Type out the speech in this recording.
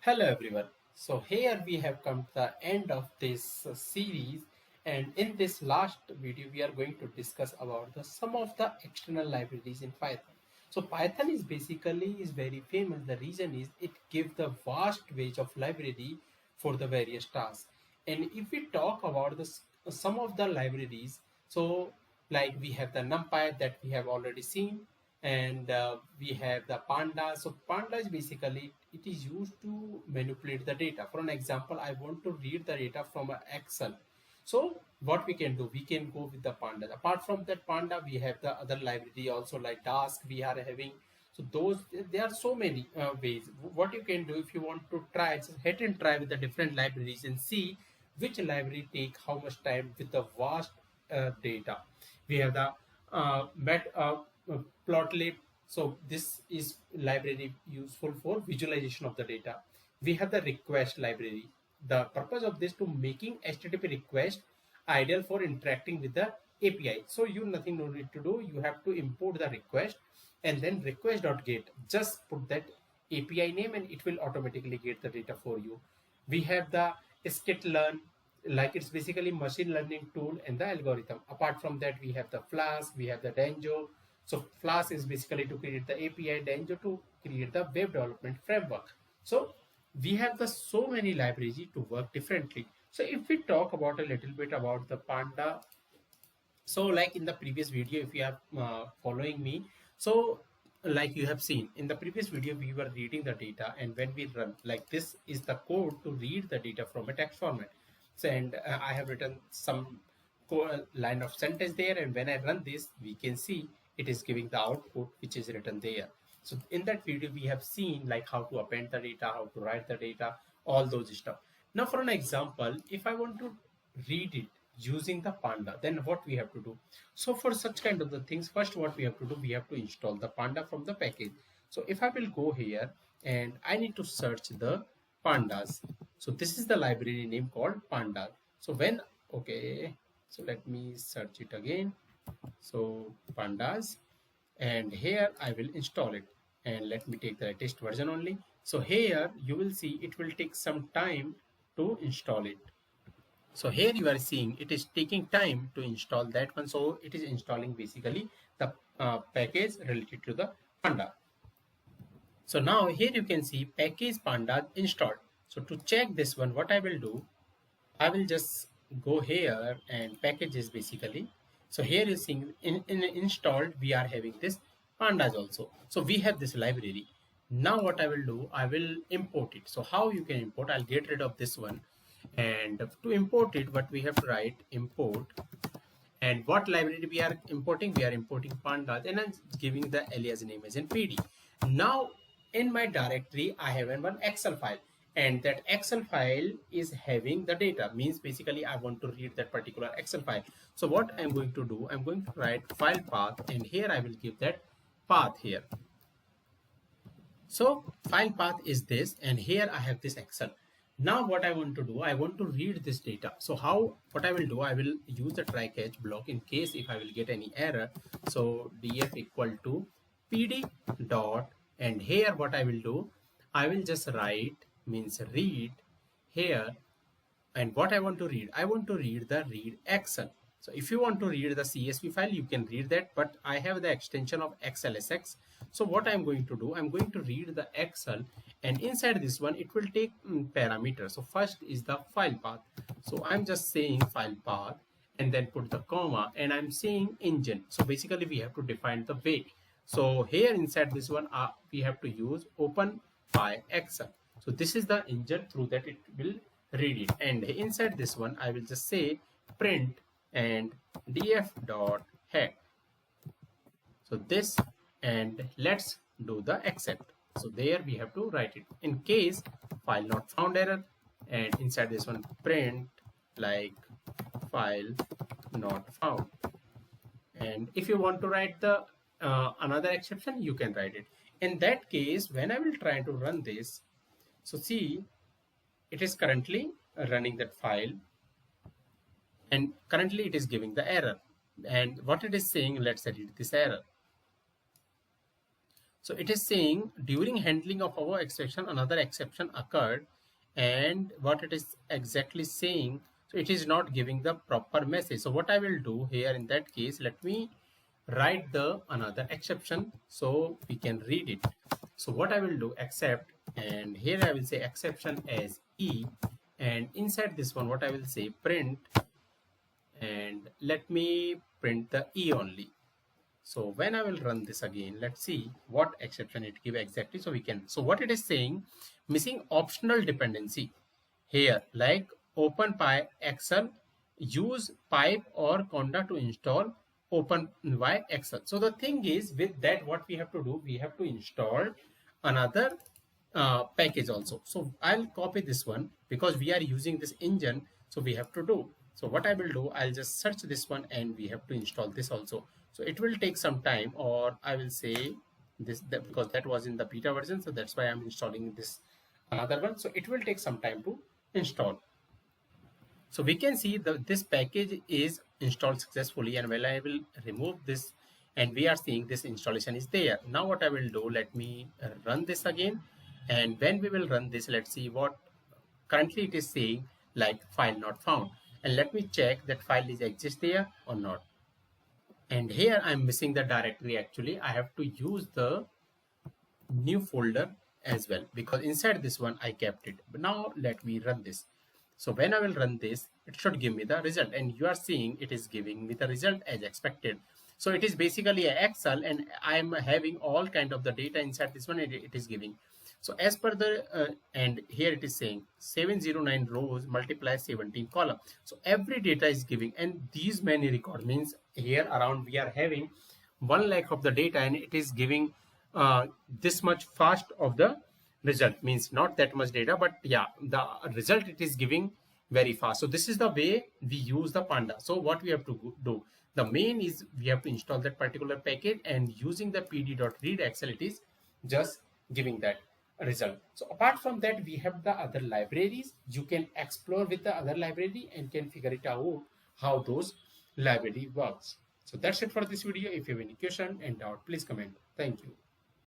Hello everyone. So here we have come to the end of this series, and in this last video we are going to discuss about some of the external libraries in Python. So Python is very famous. The reason is it gives the vast range of library for the various tasks. And if we talk about some of the libraries, so like we have the NumPy that we have already seen, and we have the Pandas. So Pandas basically it is used to manipulate the data. For an example, I want to read the data from an Excel. So what we can do, we can go with the Pandas. Apart from that Panda, we have the other library also like Dask we are having. So those there are so many ways. What you can do if you want to try, just hit and try with the different libraries and see which library take how much time with the vast data. We have the plotly. So this is library useful for visualization of the data. We have the request library. The purpose of this to making HTTP request ideal for interacting with the API. So you nothing no need to do. You have to import the request and then request.get. Just put that API name and it will automatically get the data for you. We have the skitlearn, like it's basically machine learning tool and the algorithm. Apart from that, we have the Flask, we have the Danjo. So Flask is basically to create the API, Danjo to create the web development framework. So we have the so many libraries to work differently. So if we talk about a little bit about the Panda, so like in the previous video, if you are following me, so like you have seen in the previous video, we were reading the data, and when we run, like this is the code to read the data from a text format. So and I have written some line of sentence there, and when I run this, we can see it is giving the output which is written there. So in that video, we have seen like how to append the data, how to write the data, all those stuff. Now for an example, if I want to read it using the Panda, then what we have to do? So for such kind of the things, first what we have to do, we have to install the Panda from the package. So if I will go here and I need to search the Pandas. So this is the library name called Panda. So when, okay, so let me search it again. So Pandas, and here I will install it, and let me take the latest version only. So here you will see it will take some time to install it. So here you are seeing it is taking time to install that one. So it is installing basically the package related to the Panda. So now here you can see package Panda installed. So to check this one, what I will do, I will just go here and packages basically. So here you see in installed, we are having this Pandas also. So we have this library. Now what I will do, I will import it. So how you can import, I'll get rid of this one. And to import it, what we have to write import, and what library we are importing, we are importing Pandas, and I'm giving the alias name as in PD. Now in my directory, I have one Excel file, and that Excel file is having the data, means basically I want to read that particular Excel file. So what I'm going to do, I'm going to write file path, and here I will give that path here. So file path is this, and here I have this Excel. Now what I want to do, I want to read this data. So what I will do, I will use the try catch block in case if I will get any error. So df equal to pd dot, and here what I will do, I will just write means read here. And what I want to read, I want to read the read Excel. So if you want to read the CSV file, you can read that, but I have the extension of XLSX. So what I'm going to do, I'm going to read the Excel, and inside this one, it will take parameters. So first is the file path. So I'm just saying file path and then put the comma, and I'm saying engine. So basically we have to define the way. So here inside this one, we have to use open by Excel. So this is the engine through that it will read it. And inside this one, I will just say print and df dot head. So this, and let's do the accept. So there we have to write it in case file not found error, and inside this one print like file not found. And if you want to write the another exception, you can write it. In that case, when I will try to run this, so see it is currently running that file, and currently it is giving the error. And what it is saying, let's edit this error. So it is saying during handling of our exception, another exception occurred, and what it is exactly saying, so it is not giving the proper message. So what I will do here in that case, let me write the another exception so we can read it. So what I will do, except, and here I will say exception as E, and inside this one what I will say print, and let me print the E only. So when I will run this again, let's see what exception it give exactly. So we can, so what it is saying, missing optional dependency here, like open excel, use pipe or conda to install open excel. So the thing is, with that what we have to do, we have to install another package also. So I'll copy this one because we are using this engine, so we have to do. So what I will do, I'll just search this one and we have to install this also. So it will take some time, or I will say this, that because that was in the beta version, so that's why I'm installing this another one. So it will take some time to install. So we can see that this package is installed successfully, and when I will remove this, and we are seeing this installation is there. Now what I will do, let me run this again, and when we will run this, let's see what currently it is saying, like file not found, and let me check that file is exist there or not. And here I'm missing the directory. Actually I have to use the new folder as well, because inside this one I kept it. But now let me run this. So when I will run this, it should give me the result, and you are seeing it is giving me the result as expected. So it is basically an Excel, and I am having all kind of the data inside this one, and it is giving. So as per the and here it is saying 709 rows multiply 17 column. So every data is giving, and these many record means here around we are having 1 lakh of the data, and it is giving this much fast of the result, means not that much data, but yeah, the result it is giving very fast. So this is the way we use the Panda. So what we have to do, the main is we have to install that particular package, and using the pd.read Excel, it is just giving that result. So apart from that, we have the other libraries. You can explore with the other library and can figure it out how those library works. So that's it for this video. If you have any question and doubt, please comment. Thank you.